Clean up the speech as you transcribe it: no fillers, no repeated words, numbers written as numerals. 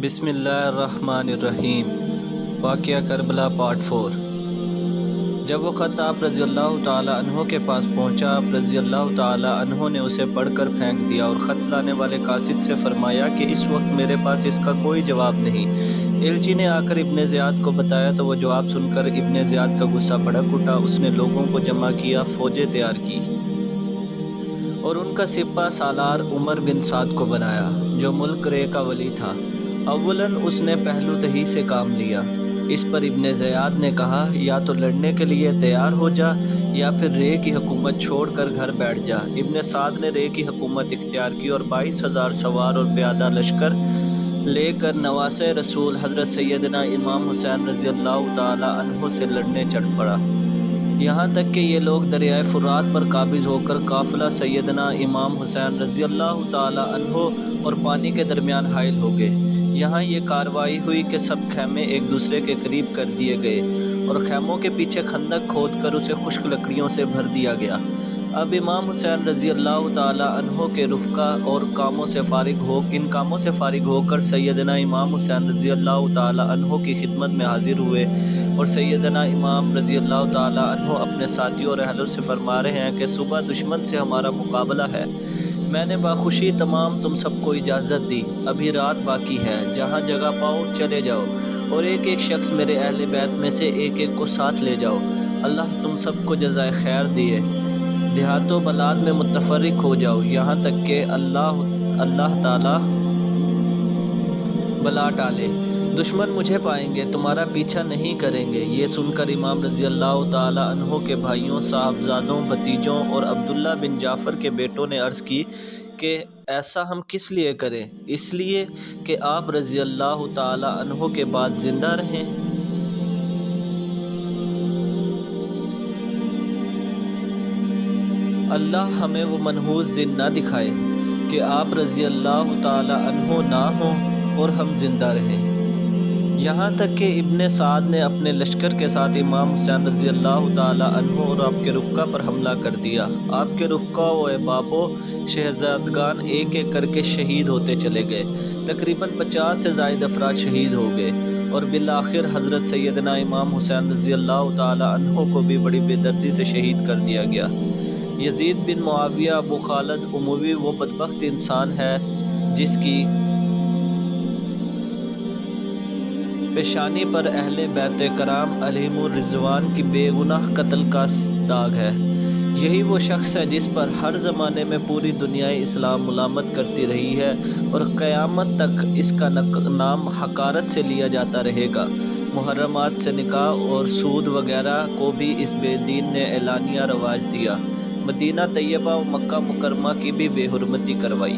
بسم اللہ الرحمن الرحیم۔ واقعہ کربلا پارٹ 4۔ جب وہ خط آپ رضی اللہ تعالیٰ عنہ کے پاس پہنچا، آپ رضی اللہ تعالیٰ عنہ نے اسے پڑھ کر پھینک دیا اور خط لانے والے قاصد سے فرمایا کہ اس وقت میرے پاس اس کا کوئی جواب نہیں۔ ایلچی نے آ کر ابن زیاد کو بتایا تو وہ جواب سن کر ابن زیاد کا غصہ بھڑک اٹھا۔ اس نے لوگوں کو جمع کیا، فوجیں تیار کی اور ان کا سپہ سالار عمر بن سعد کو بنایا جو ملک رے کا ولی تھا۔ اولاً اس نے پہلو تہی سے کام لیا۔ اس پر ابن زیاد نے کہا، یا تو لڑنے کے لیے تیار ہو جا یا پھر رے کی حکومت چھوڑ کر گھر بیٹھ جا۔ ابن سعد نے رے کی حکومت اختیار کی اور 22,000 سوار اور پیادہ لشکر لے کر نواسہ رسول حضرت سیدنا امام حسین رضی اللہ تعالیٰ عنہ سے لڑنے چڑھ پڑا۔ یہاں تک کہ یہ لوگ دریائے فرات پر قابض ہو کر قافلہ سیدنا امام حسین رضی اللہ تعالیٰ عنہ اور پانی کے درمیان حائل ہو گئے۔ یہاں یہ کارروائی ہوئی کہ سب خیمے ایک دوسرے کے قریب کر دیے گئے اور خیموں کے پیچھے خندق کھود کر اسے خشک لکڑیوں سے بھر دیا گیا۔ اب امام حسین رضی اللہ تعالیٰ عنہ کے رفقا اور ان کاموں سے فارغ ہو کر سیدنا امام حسین رضی اللہ تعالیٰ عنہ کی خدمت میں حاضر ہوئے اور سیدنا امام رضی اللہ تعالیٰ عنہ اپنے ساتھیوں اور اہلوں سے فرما رہے ہیں کہ صبح دشمن سے ہمارا مقابلہ ہے۔ میں نے باخوشی تمام تم سب کو اجازت دی، ابھی رات باقی ہے، جہاں جگہ پاؤ چلے جاؤ اور ایک ایک شخص میرے اہل بیت میں سے ایک ایک کو ساتھ لے جاؤ۔ اللہ تم سب کو جزائے خیر دیے۔ دیہات و بلاد میں متفرق ہو جاؤ یہاں تک کہ اللہ تعالیٰ بلا ٹالے۔ دشمن مجھے پائیں گے، تمہارا پیچھا نہیں کریں گے۔ یہ سن کر امام رضی اللہ تعالیٰ عنہ کے بھائیوں، صاحبزادوں، بھتیجوں اور عبداللہ بن جعفر کے بیٹوں نے عرض کی کہ ایسا ہم کس لیے کریں؟ اس لیے کہ آپ رضی اللہ تعالیٰ عنہ کے بعد زندہ رہیں۔ اللہ ہمیں وہ منحوس دن نہ دکھائے کہ آپ رضی اللہ تعالیٰ عنہ نہ ہوں اور ہم زندہ رہیں۔ یہاں تک کہ ابن سعد نے اپنے لشکر کے ساتھ امام حسین رضی اللہ تعالیٰ عنہ اور آپ کے رفقا پر حملہ کر دیا۔ آپ کے رفقا و احباب و شہزادگان ایک ایک کر کے شہید ہوتے چلے گئے۔ تقریباً 50 سے زائد افراد شہید ہو گئے اور بالآخر حضرت سیدنا امام حسین رضی اللہ تعالیٰ عنہ کو بھی بڑی بے دردی سے شہید کر دیا گیا۔ یزید بن معاویہ ابو خالد اموی وہ بدبخت انسان ہے جس کی پیشانی پر اہل بیت کرام علیہم الرضوان کی بے گناہ قتل کا داغ ہے۔ یہی وہ شخص ہے جس پر ہر زمانے میں پوری دنیا اسلام ملامت کرتی رہی ہے اور قیامت تک اس کا نام حقارت سے لیا جاتا رہے گا۔ محرمات سے نکاح اور سود وغیرہ کو بھی اس بے دین نے اعلانیہ رواج دیا۔ مدینہ طیبہ و مکہ مکرمہ کی بھی بے حرمتی کروائی۔